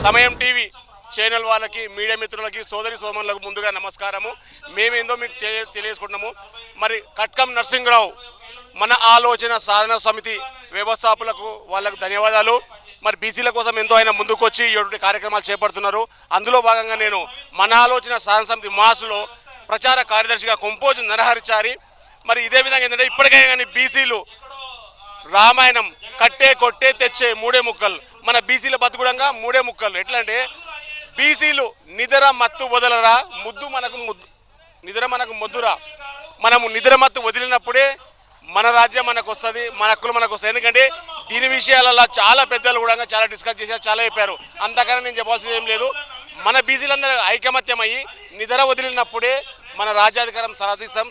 సమయం TV channel వాళ్ళకి, media మిత్రులకి, సోదరి సోమరులకు ముందుగా నమస్కారము. మేమేందో మీకు తెలియజేసుకుంటున్నాము. మరి కట్కం నరసింహరావు మన ఆలోచన సాధన సమితి వ్యవస్థాపకులకు వాళ్ళకు ధన్యవాదాలు. మరి బీసీల కోసం ఎంతో ఆయన ముందుకు వచ్చి ఇటువంటి కార్యక్రమాలు చేపడుతున్నారు. అందులో భాగంగా నేను మన ఆలోచన సాధన సమితి మాసులో ప్రచార కార్యదర్శిగా కొంపోజు నరహరిచారి. మరి ఇదే విధంగా ఏంటంటే ఇప్పటికైనా కానీ బీసీలు రామాయణం కట్టే కొట్టే తెచ్చే మూడే ముక్కలు, మన బీసీల బతుకుడంగా మూడే ముక్కలు. ఎట్లా అంటే బీసీలు నిద్ర మత్తు వదలరా, నిద్ర మనకు ముద్దురా. మనము నిద్ర మత్తు వదిలినప్పుడే మన రాజ్యం మనకు వస్తుంది, మన హక్కులు మనకు వస్తాయి. ఎందుకంటే దీని విషయాలలో చాలా పెద్దలు కూడా చాలా డిస్కస్ చేశారు, చాలా చెప్పారు. అంతకన్నా నేను చెప్పాల్సింది ఏం లేదు. మన బీసీలందరూ ఐకమత్యమయ్యి నిద్ర వదిలినప్పుడే మన రాజ్యాధికారం సాధిస్తాం,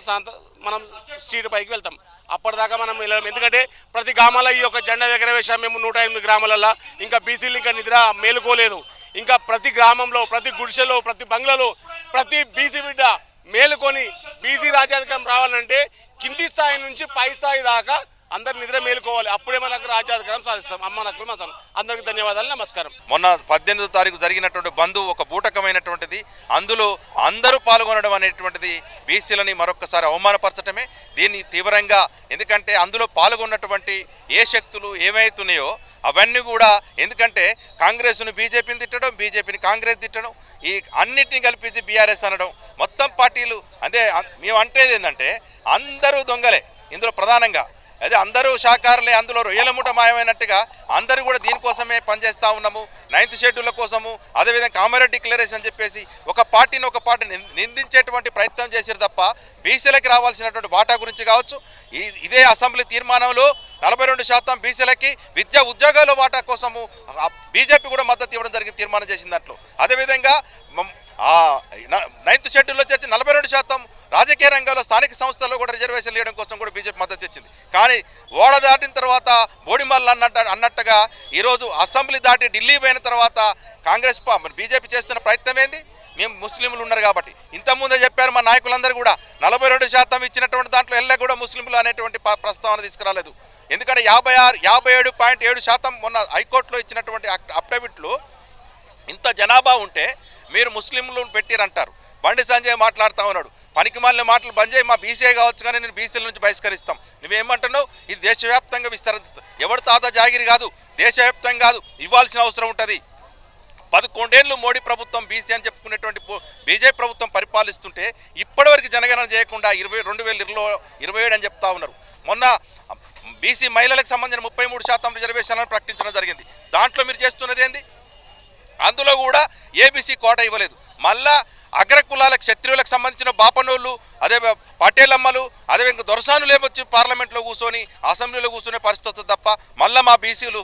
మనం సీటు పైకి వెళ్తాం. అప్పటిదాకా మనం వెళ్ళాం. ఎందుకంటే ప్రతి గ్రామాల్లో ఈ యొక్క జెండా ఎగరవేశాం మేము 108 గ్రామాలలో. ఇంకా బీసీలు ఇంకా నిద్ర మేలుకోలేదు. ఇంకా ప్రతి గ్రామంలో, ప్రతి గుడిసెలో, ప్రతి బంగ్లాలో ప్రతి బీసీ బిడ్డ మేలుకొని బీసీ రాజ్యాధికారం రావాలంటే కింది స్థాయి నుంచి పై స్థాయి దాకా అందరు నిద్ర మేలుకోవాలి. అప్పుడే మనకు రాజ్యాధికారం సాధిస్తాం. అమ్మ నక్కులు మన అందరికి ధన్యవాదాలు, నమస్కారం. మొన్న 18వ తారీఖు జరిగినటువంటి బంద్ ఒక బూటకమైనటువంటిది. అందులో అందరూ పాల్గొనడం అనేటువంటిది బీసీలని మరొకసారి అవమానపరచడమే. దీన్ని తీవ్రంగా, ఎందుకంటే అందులో పాల్గొన్నటువంటి ఏ శక్తులు ఏమైతున్నాయో అవన్నీ కూడా, ఎందుకంటే కాంగ్రెస్ను బీజేపీని తిట్టడం, బీజేపీని కాంగ్రెస్ తిట్టడం, ఈ అన్నిటిని కలిపి బీఆర్ఎస్ అనడం, మొత్తం పార్టీలు అదే. మేము అంటేది ఏంటంటే అందరూ దొంగలే ఇందులో ప్రధానంగా. అదే అందరూ శాఖారులే, అందులో రొయ్యలముట మాయమైనట్టుగా అందరూ కూడా దీనికోసమే పనిచేస్తూ ఉన్నాము, 9th షెడ్యూల్ కోసము. అదేవిధంగా కామారెడ్డి డిక్లరేషన్ అని చెప్పేసి ఒక పార్టీని నిందించేటువంటి ప్రయత్నం చేశారు తప్ప బీసీలకి రావాల్సినటువంటి వాటా గురించి కావచ్చు, ఇదే అసెంబ్లీ తీర్మానంలో 42% బీసీలకి విద్యా ఉద్యోగాల వాటా కోసము బీజేపీ కూడా మద్దతు ఇవ్వడం జరిగింది, తీర్మానం చేసిన దాంట్లో. అదేవిధంగా 9th షెడ్యూల్లో చేర్చి 42% రాజకీయ రంగంలో స్థానిక సంస్థల్లో కూడా రిజర్వేషన్ ఇవ్వడం కోసం కూడా బీజేపీ మద్దతు ఇచ్చింది. కానీ ఓడ దాటిన తర్వాత బోడిమల్లు అన్నట్టుగా ఈరోజు అసెంబ్లీ దాటి ఢిల్లీ పోయిన తర్వాత కాంగ్రెస్ బీజేపీ చేస్తున్న ప్రయత్నం ఏంది? మేము ముస్లింలు ఉన్నారు కాబట్టి. ఇంతకుముందే చెప్పారు మా నాయకులందరూ కూడా 42% ఇచ్చినటువంటి దాంట్లో ఎల్ల కూడా ముస్లింలు అనేటువంటి ప్రస్తావన తీసుకురాలేదు. ఎందుకంటే 57.7% మొన్న హైకోర్టులో ఇచ్చినటువంటి అఫిడవిట్లు ఇంత జనాభా ఉంటే మీరు ముస్లింలను పెట్టిరంటారు. బండి సంజయ్ మాట్లాడుతూ ఉన్నాడు, పనికి మాలిన మాటలు బంద్ చేయి, మా బీసీ కావచ్చు కానీ నేను బీసీల నుంచి బహిష్కరిస్తాం. నువ్వేమంటున్నావు? ఇది దేశవ్యాప్తంగా ఎవరు తాత జాగిరి కాదు, దేశవ్యాప్తంగా కాదు, ఇవ్వాల్సిన అవసరం ఉంటుంది. 11 ఏళ్ళు మోడీ ప్రభుత్వం బీసీ అని చెప్పుకునేటువంటి బీజేపీ ప్రభుత్వం పరిపాలిస్తుంటే ఇప్పటివరకు జనగణన చేయకుండా 2027 అని చెప్తా ఉన్నారు. మొన్న బీసీ మహిళలకు సంబంధించిన 33% రిజర్వేషన్లను ప్రకటించడం జరిగింది. దాంట్లో మీరు చేస్తున్నది ఏంది? అందులో కూడా ఏబీసీ కోట ఇవ్వలేదు. మళ్ళా అగ్రకులాలకు, క్షత్రియులకు సంబంధించిన బాపనోళ్ళు, అదే పటేలమ్మలు, అదే ఇంకా దొరసానులు ఏమొచ్చి పార్లమెంట్లో కూర్చొని అసెంబ్లీలో కూర్చునే పరిస్థితి వస్తుంది తప్ప మళ్ళీ మా బీసీలు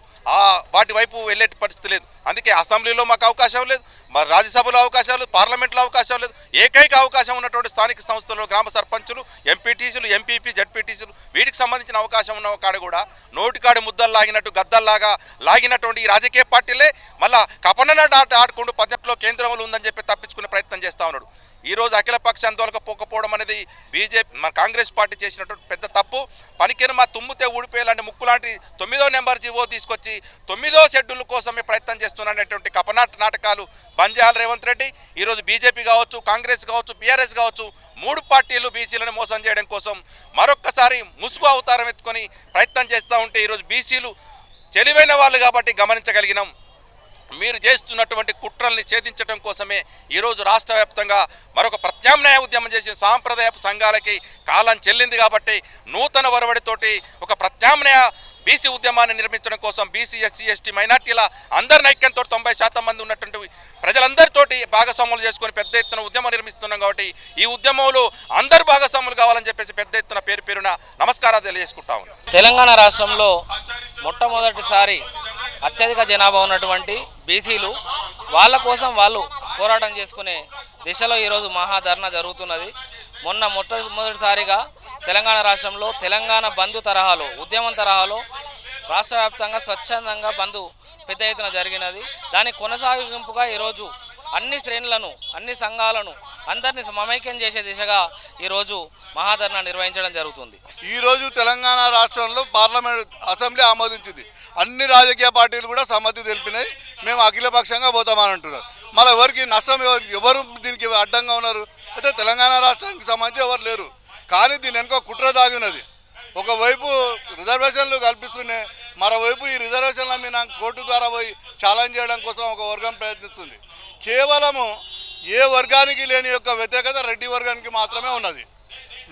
వాటి వైపు వెళ్ళే పరిస్థితి లేదు. అందుకే అసెంబ్లీలో మాకు అవకాశం లేదు, మా రాజ్యసభలో అవకాశం లేదు, పార్లమెంట్లో అవకాశం లేదు. ఏకైక అవకాశం ఉన్నటువంటి స్థానిక సంస్థలు, గ్రామ సర్పంచులు, ఎంపీటీసీలు, ఎంపీపీ, జడ్పీటీసీలు, వీటికి సంబంధించిన అవకాశం ఉన్న కాడ కూడా నోటికాడి ముద్దలు లాగినట్టు, గద్దల్లాగా లాగినటువంటి ఈ రాజకీయ పార్టీలే మళ్ళా కపననాట ఆడుకుంటూ 18లో కేంద్రంలో ఉందని చెప్పి తప్పించుకునే ప్రయత్నం చేస్తూ ఉన్నాడు. ఈరోజు అఖిలపక్ష ఆందోళన పోకపోవడం అనేది బీజేపీ మన కాంగ్రెస్ పార్టీ చేసినటువంటి పెద్ద తప్పు. పనికిన మా తుమ్మితే ఊడిపోయేలాంటి ముక్కు లాంటి 9వ నెంబర్ జీవో తీసుకొచ్చి 9వ షెడ్యూల్ కోసమే ప్రయత్నం చేస్తున్నటువంటి నాటకాలు బంద్ చేయాలి రేవంత్ రెడ్డి. ఈరోజు బీజేపీ కావచ్చు, కాంగ్రెస్ కావచ్చు, బీఆర్ఎస్ కావచ్చు, 3 పార్టీలు బీసీలను మోసం చేయడం కోసం మరొక్కసారి ముసుగు అవతారం ఎత్తుకొని ప్రయత్నం చేస్తూ ఉంటే ఈరోజు బీసీలు తెలివైన వాళ్ళు కాబట్టి గమనించగలిగినాం. మీరు చేస్తున్నటువంటి కుట్రల్ని ఛేదించడం కోసమే ఈరోజు రాష్ట్ర వ్యాప్తంగా మరొక ప్రత్యామ్నాయ ఉద్యమం చేసిన సాంప్రదాయ సంఘాలకి కాలం చెల్లింది కాబట్టి నూతన వరవడితోటి ఒక ప్రత్యామ్నాయ బీసీ ఉద్యమాన్ని నిర్మించడం కోసం బీసీ, ఎస్సీ, ఎస్టీ, మైనార్టీల అందరి ఐక్యంతో 90% మంది ఉన్నటువంటి ప్రజలందరితోటి భాగస్వాములు చేసుకొని పెద్ద ఎత్తున ఉద్యమం నిర్మిస్తున్నాం. కాబట్టి ఈ ఉద్యమంలో అందరు భాగస్వాములు కావాలని చెప్పేసి పెద్ద ఎత్తున పేరున నమస్కారాలు తెలియజేసుకుంటాము. తెలంగాణ రాష్ట్రంలో మొట్టమొదటిసారి అత్యధిక జనాభా ఉన్నటువంటి బీసీలు వాళ్ళ కోసం వాళ్ళు పోరాటం చేసుకునే దిశలో ఈరోజు మహాధర్నా జరుగుతున్నది. మొట్టమొదటిసారిగా తెలంగాణ రాష్ట్రంలో తెలంగాణ బంధు తరహాలో, ఉద్యమం తరహాలో రాష్ట్ర వ్యాప్తంగా స్వచ్ఛందంగా బంధు పెద్ద ఎత్తున జరిగినది. దాని కొనసాగింపుగా ఈరోజు అన్ని శ్రేణులను, అన్ని సంఘాలను అందరినీ మమైక్యం చేసే దిశగా ఈరోజు మహాధర్నా నిర్వహించడం జరుగుతుంది. ఈరోజు తెలంగాణ రాష్ట్రంలో పార్లమెంట్ అసెంబ్లీ ఆమోదించింది. అన్ని రాజకీయ పార్టీలు కూడా సమ్మతి తెలిపినాయి. మేము మేము అఖిలపక్షంగా పోతామని అంటున్నారు. మళ్ళీ ఎవరికి నష్టం ఎవరు దీనికి అడ్డంగా ఉన్నారు? అయితే తెలంగాణ రాష్ట్రానికి సంబంధించి ఎవరు లేరు. కానీ దీని వెనుక కుట్ర దాగినది. ఒకవైపు రిజర్వేషన్లు కల్పిస్తున్నాయి, మరోవైపు ఈ రిజర్వేషన్ల మీద కోర్టు ద్వారా పోయి ఛాలెంజ్ చేయడం కోసం ఒక వర్గం ప్రయత్నిస్తుంది. కేవలము ఏ వర్గానికి లేని యొక్క వ్యతిరేకత రెడ్డి వర్గానికి మాత్రమే ఉన్నది.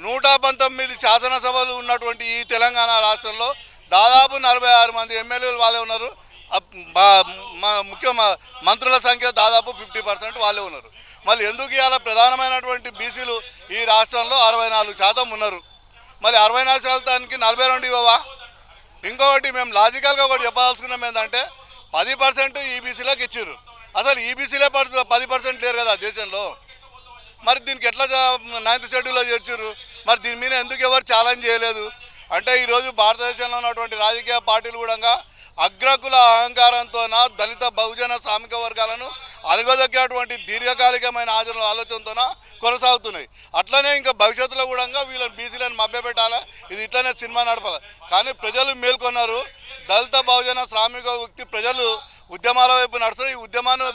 119 శాసనసభలు ఉన్నటువంటి ఈ తెలంగాణ రాష్ట్రంలో దాదాపు 46 మంది ఎమ్మెల్యేలు వాళ్ళే ఉన్నారు. ముఖ్య మంత్రుల సంఖ్య దాదాపు 50% వాళ్ళే ఉన్నారు. మళ్ళీ ఎందుకు ఇవాళ ప్రధానమైనటువంటి బీసీలు ఈ రాష్ట్రంలో 64% ఉన్నారు. మళ్ళీ 64%కి 42 ఇవ్వవా? ఇంకొకటి మేము లాజికల్గా ఒకటి చెప్పాల్సుకున్నాం ఏంటంటే 10% ఈబీసీలకు ఇచ్చారు. అసలు ఈబీసీలే 10% లేరు కదా దేశంలో. మరి దీనికి ఎట్లా 9th షెడ్యూల్లో చేర్చారు? మరి దీని మీద ఎందుకు ఎవరు ఛాలెంజ్ చేయలేదు? అంటే ఈరోజు భారతదేశంలో ఉన్నటువంటి రాజకీయ పార్టీలు కూడా అగ్రకుల అహంకారంతోన దళిత బహుజన శ్రామిక వర్గాలను అణగదొక్కేటువంటి దీర్ఘకాలికమైన ఆలోచనతోన కొనసాగుతున్నాయి. అట్లనే ఇంకా భవిష్యత్తులో కూడా వీళ్ళని బీసీలను మభ్యపెట్టాలి, ఇది ఇట్లనే సినిమా నడపాలి. కానీ ప్రజలు మేల్కొన్నారు. దళిత బహుజన శ్రామిక వ్యక్తి ప్రజలు ఉద్యమాల వైపు నడుస్తారు. ఈ ఉద్యమాన్ని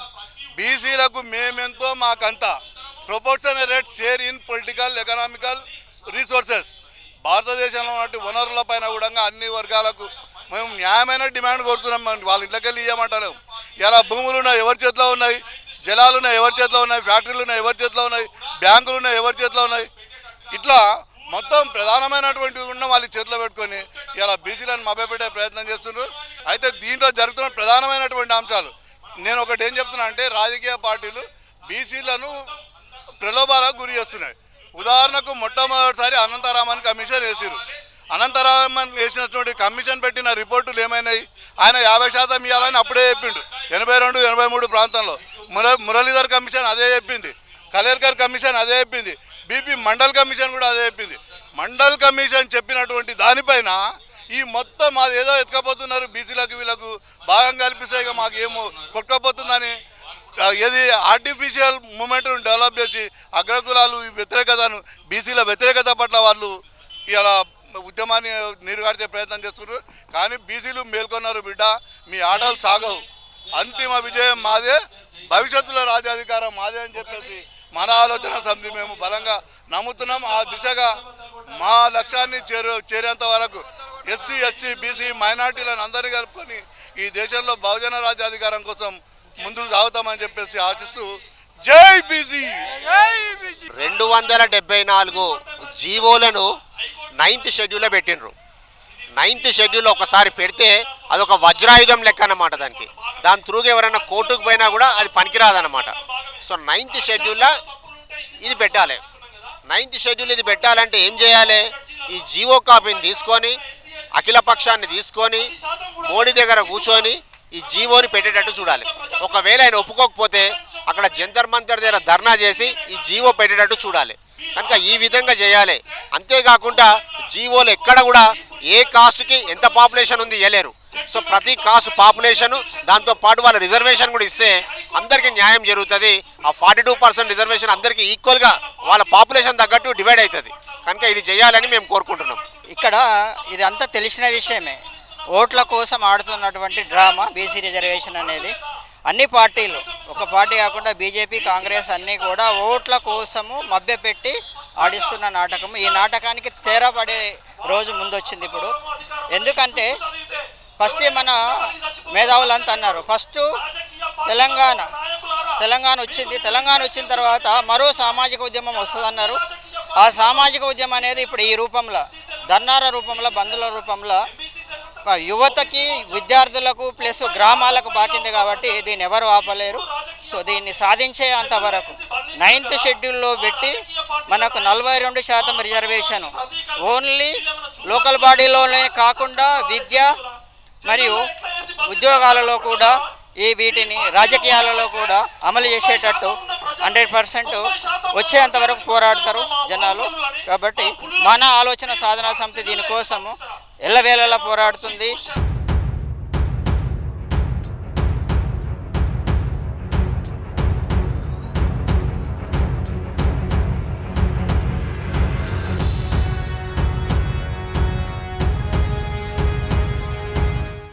బీసీలకు మేమెంతో మాకంతా proportional share in political economical resources, భారతదేశంలో ఉన్నటువంటి వనరుల పైన కూడా అన్ని వర్గాలకు మేము న్యాయమైన డిమాండ్ కొడుతున్నాం. వాళ్ళ ఇంట్లోకి వెళ్ళి ఇవ్వమంటలేము. ఇలా భూములు ఉన్నాయి ఎవరి చేతిలో ఉన్నాయి, జలాలు ఉన్నాయి ఎవరి చేతిలో ఉన్నాయి, ఫ్యాక్టరీలు ఉన్నాయి ఎవరి చేతిలో ఉన్నాయి, బ్యాంకులు ఉన్నాయి ఎవరి చేతిలో ఉన్నాయి. ఇట్లా మొత్తం ప్రధానమైనటువంటివి ఉన్న వాళ్ళ చేతిలో పెట్టుకొని ఇలా బీసీలను మభ్యపెట్టే ప్రయత్నం చేస్తున్నారు. అయితే దీంట్లో జరుగుతున్న ప్రధానమైనటువంటి అంశాలు నేను ఒకటి ఏం చెప్తున్నా అంటే, రాజకీయ పార్టీలు బీసీలను ప్రలోభాలకు గురి చేస్తున్నాయి. ఉదాహరణకు మొట్టమొదటిసారి అనంతరామన్ కమిషన్ వేసారు. అనంతరామన్ వేసినటువంటి కమిషన్ పెట్టిన రిపోర్టులు ఏమైనాయి? ఆయన 50% ఇవ్వాలని అప్పుడే చెప్పిండు 82, 83 ప్రాంతంలో. మురళీధర్ కమిషన్ అదే చెప్పింది, కలేర్కర్ కమిషన్ అదే చెప్పింది, బీపీ మండల్ కమిషన్ కూడా అదే చెప్పింది. మండల్ కమిషన్ చెప్పినటువంటి దానిపైన ఈ మొత్తం అది ఏదో ఎత్తుకపోతున్నారు, బీసీలకు వీళ్ళకు భాగం కల్పిస్తే ఇక మాకు ఏమో కొట్టుకపోతుందని ఏది ఆర్టిఫిషియల్ మూమెంట్ను డెవలప్ చేసి అగ్రకులాలు వ్యతిరేకతను బీసీల వ్యతిరేకత పట్ల వాళ్ళు ఇలా ఉద్యమాన్ని నీరుగార్చే ప్రయత్నం చేస్తున్నారు. కానీ బీసీలు మేల్కొన్నారు. బిడ్డ మీ ఆటలు సాగవు, అంతిమ విజయం మాదే, భవిష్యత్తులో రాజ్యాధికారం మాదే అని చెప్పేసి మన ఆలోచన సమితి మేము బలంగా నమ్ముతున్నాం. ఆ దిశగా మా లక్ష్యాన్ని చేరేంత వరకు ఎస్సీ, ఎస్టీ, బీసీ మైనార్టీలను అందరినీ కలుపుకొని ఈ దేశంలో బహుజన రాజ్యాధికారం కోసం ముందుకు సాగుతామని చెప్పేసి ఆశిస్తూ జై బీసీ. 274 జీవోలను 9th షెడ్యూల్లో పెట్టినరు. 9th షెడ్యూల్లో ఒకసారి పెడితే అదొక వజ్రాయుధం లెక్క అన్నమాట. దాని త్రూగా ఎవరైనా కోర్టుకు పోయినా కూడా అది పనికిరాదన్నమాట. సో 9th షెడ్యూల్లో ఇది పెట్టాలి. 9th షెడ్యూల్ ఇది పెట్టాలంటే ఏం చేయాలి? ఈ జీవో కాపీని తీసుకొని అఖిల పక్షాన్ని తీసుకొని మోడీ దగ్గర కూర్చొని ఈ జీవోని పెట్టేటట్టు చూడాలి. ఒకవేళ ఆయన ఒప్పుకోకపోతే అక్కడ జంతర్ మంతర్ దగ్గర ధర్నా చేసి ఈ జీవో పెట్టేటట్టు చూడాలి. కనుక ఈ విధంగా చేయాలి. అంతేకాకుండా జీవోలు ఎక్కడ కూడా ఏ కాస్ట్కి ఎంత పాపులేషన్ ఉంది ఇవ్వలేరు. సో ప్రతి కాస్ట్ పాపులేషను దాంతో పాటు వాళ్ళ రిజర్వేషన్ కూడా ఇస్తే అందరికీ న్యాయం జరుగుతుంది. ఆ 42% రిజర్వేషన్ అందరికీ ఈక్వల్గా వాళ్ళ పాపులేషన్ తగ్గట్టు డివైడ్ అవుతుంది. కనుక ఇది చేయాలని మేము కోరుకుంటున్నాం. ఇక్కడ ఇది అంతా తెలిసిన విషయమే. ఓట్ల కోసం ఆడుతున్నటువంటి డ్రామా బీసీ రిజర్వేషన్ అనేది అన్ని పార్టీలు, ఒక పార్టీ కాకుండా బీజేపీ, కాంగ్రెస్ అన్నీ కూడా ఓట్ల కోసము మభ్యపెట్టి ఆడిస్తున్న నాటకము. ఈ నాటకానికి తెరపడే రోజు ముందొచ్చింది ఇప్పుడు. ఎందుకంటే ఫస్ట్ మన మేధావులంతా అన్నారు, ఫస్ట్ తెలంగాణ వచ్చింది. తెలంగాణ వచ్చిన తర్వాత మరో సామాజిక ఉద్యమం వస్తుందన్నారు. ఆ సామాజిక ఉద్యమం అనేది ఇప్పుడు ఈ రూపంలో, ధర్నాల రూపంలో, బంధుల రూపంలో యువతకి, విద్యార్థులకు ప్లస్ గ్రామాలకు బాకింది. కాబట్టి దీన్ని ఎవరు ఆపలేరు. సో దీన్ని సాధించే అంతవరకు 9th షెడ్యూల్లో పెట్టి మనకు 42% రిజర్వేషన్ ఓన్లీ లోకల్ బాడీలోనే కాకుండా విద్య మరియు ఉద్యోగాలలో కూడా వీటిని రాజకీయాలలో కూడా అమలు చేసేటట్టు 100% వచ్చేంతవరకు పోరాడతారు జనాలు. కాబట్టి మన ఆలోచన సాధనా సమితి దీనికోసము ఎల్లవేళలా పోరాడుతుంది.